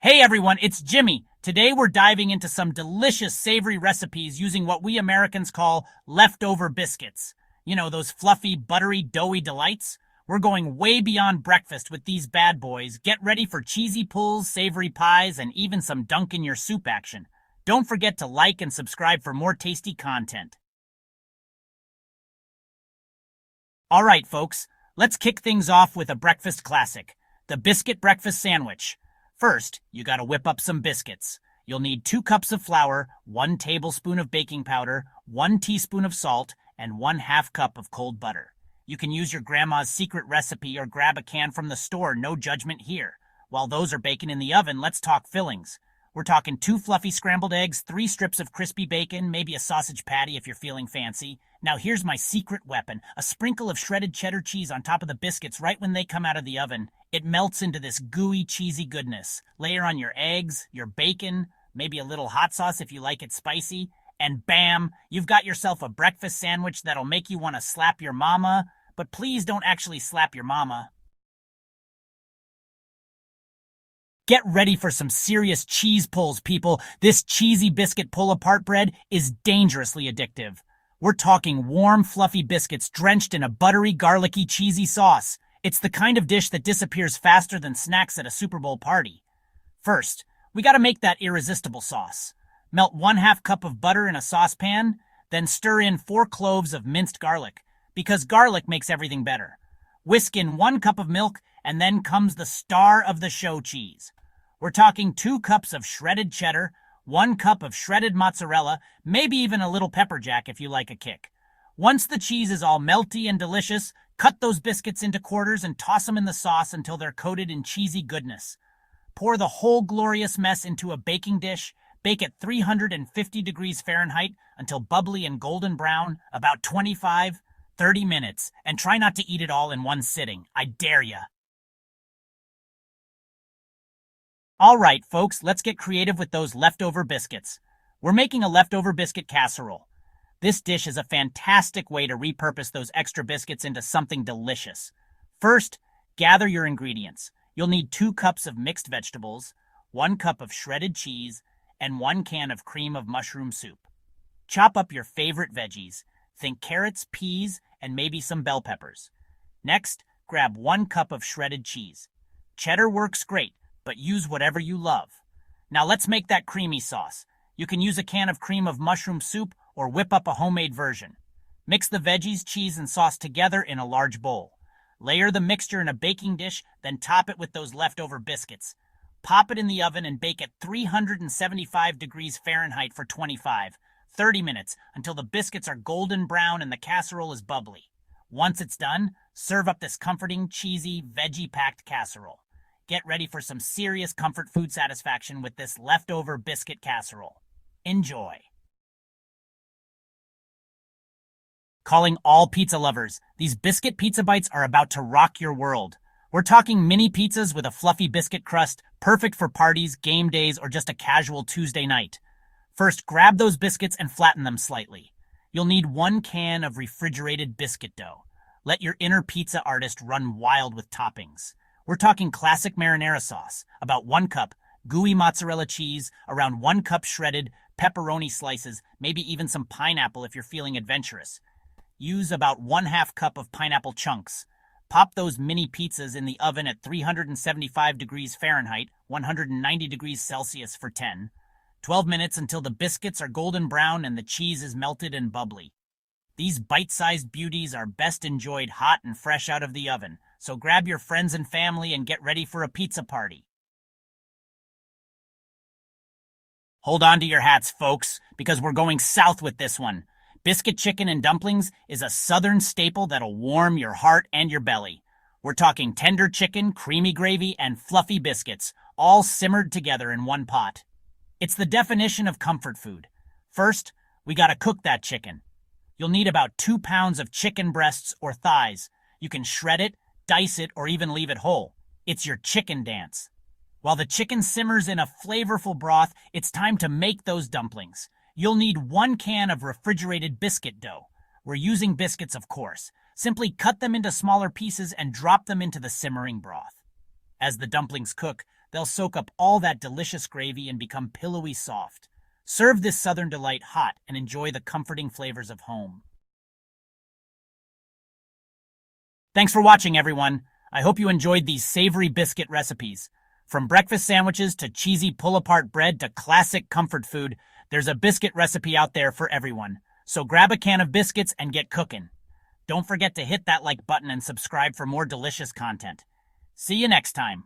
Hey everyone, it's Jimmy. Today we're diving into some delicious savory recipes using what we Americans call leftover biscuits. You know, those fluffy, buttery, doughy delights? We're going way beyond breakfast with these bad boys. Get ready for cheesy pulls, savory pies, and even some dunk in your soup action. Don't forget to like and subscribe for more tasty content. Alright folks, let's kick things off with a breakfast classic, the biscuit breakfast sandwich. First, you gotta whip up some biscuits. You'll need 2 cups of flour, 1 tablespoon of baking powder, 1 teaspoon of salt, and 1/2 cup of cold butter. You can use your grandma's secret recipe or grab a can from the store, no judgment here. While those are baking in the oven, let's talk fillings. We're talking 2 fluffy scrambled eggs, 3 strips of crispy bacon, maybe a sausage patty if you're feeling fancy. Now here's my secret weapon, a sprinkle of shredded cheddar cheese on top of the biscuits right when they come out of the oven. It melts into this gooey, cheesy goodness. Layer on your eggs, your bacon, maybe a little hot sauce if you like it spicy, and bam, you've got yourself a breakfast sandwich that'll make you want to slap your mama, but please don't actually slap your mama. Get ready for some serious cheese pulls, people. This cheesy biscuit pull-apart bread is dangerously addictive. We're talking warm, fluffy biscuits drenched in a buttery, garlicky, cheesy sauce. It's the kind of dish that disappears faster than snacks at a Super Bowl party. First, we gotta make that irresistible sauce. Melt 1/2 cup of butter in a saucepan, then stir in 4 cloves of minced garlic, because garlic makes everything better. Whisk in 1 cup of milk, and then comes the star of the show, cheese. We're talking 2 cups of shredded cheddar, 1 cup of shredded mozzarella, maybe even a little pepper jack if you like a kick. Once the cheese is all melty and delicious, cut those biscuits into quarters and toss them in the sauce until they're coated in cheesy goodness. Pour the whole glorious mess into a baking dish, bake at 350 degrees Fahrenheit until bubbly and golden brown, about 25-30 minutes, and try not to eat it all in one sitting. I dare ya. All right, folks, let's get creative with those leftover biscuits. We're making a leftover biscuit casserole. This dish is a fantastic way to repurpose those extra biscuits into something delicious. First, gather your ingredients. You'll need 2 cups of mixed vegetables, 1 cup of shredded cheese, and 1 can of cream of mushroom soup. Chop up your favorite veggies. Think carrots, peas, and maybe some bell peppers. Next, grab 1 cup of shredded cheese. Cheddar works great, but use whatever you love. Now let's make that creamy sauce. You can use a can of cream of mushroom soup or whip up a homemade version. Mix the veggies, cheese, and sauce together in a large bowl. Layer the mixture in a baking dish, then top it with those leftover biscuits. Pop it in the oven and bake at 375 degrees Fahrenheit for 25-30 minutes until the biscuits are golden brown and the casserole is bubbly. Once it's done, serve up this comforting, cheesy, veggie-packed casserole. Get ready for some serious comfort food satisfaction with this leftover biscuit casserole. Enjoy. Calling all pizza lovers, these biscuit pizza bites are about to rock your world. We're talking mini pizzas with a fluffy biscuit crust, perfect for parties, game days, or just a casual Tuesday night. First, grab those biscuits and flatten them slightly. You'll need 1 can of refrigerated biscuit dough. Let your inner pizza artist run wild with toppings. We're talking classic marinara sauce, about 1 cup, gooey mozzarella cheese, around 1 cup shredded pepperoni slices, maybe even some pineapple if you're feeling adventurous. Use about 1/2 cup of pineapple chunks. Pop those mini pizzas in the oven at 375 degrees Fahrenheit, 190 degrees Celsius for 10-12 minutes until the biscuits are golden brown and the cheese is melted and bubbly. These bite-sized beauties are best enjoyed hot and fresh out of the oven, so grab your friends and family and get ready for a pizza party. Hold on to your hats, folks, because we're going south with this one. Biscuit chicken and dumplings is a southern staple that'll warm your heart and your belly. We're talking tender chicken, creamy gravy, and fluffy biscuits, all simmered together in one pot. It's the definition of comfort food. First, we gotta cook that chicken. You'll need about 2 pounds of chicken breasts or thighs. You can shred it, dice it, or even leave it whole. It's your chicken dance. While the chicken simmers in a flavorful broth, it's time to make those dumplings. You'll need 1 can of refrigerated biscuit dough. We're using biscuits, of course. Simply cut them into smaller pieces and drop them into the simmering broth. As the dumplings cook, they'll soak up all that delicious gravy and become pillowy soft. Serve this southern delight hot and enjoy the comforting flavors of home. Thanks for watching, everyone. I hope you enjoyed these savory biscuit recipes. From breakfast sandwiches to cheesy pull-apart bread to classic comfort food, there's a biscuit recipe out there for everyone. So grab a can of biscuits and get cooking. Don't forget to hit that like button and subscribe for more delicious content. See you next time.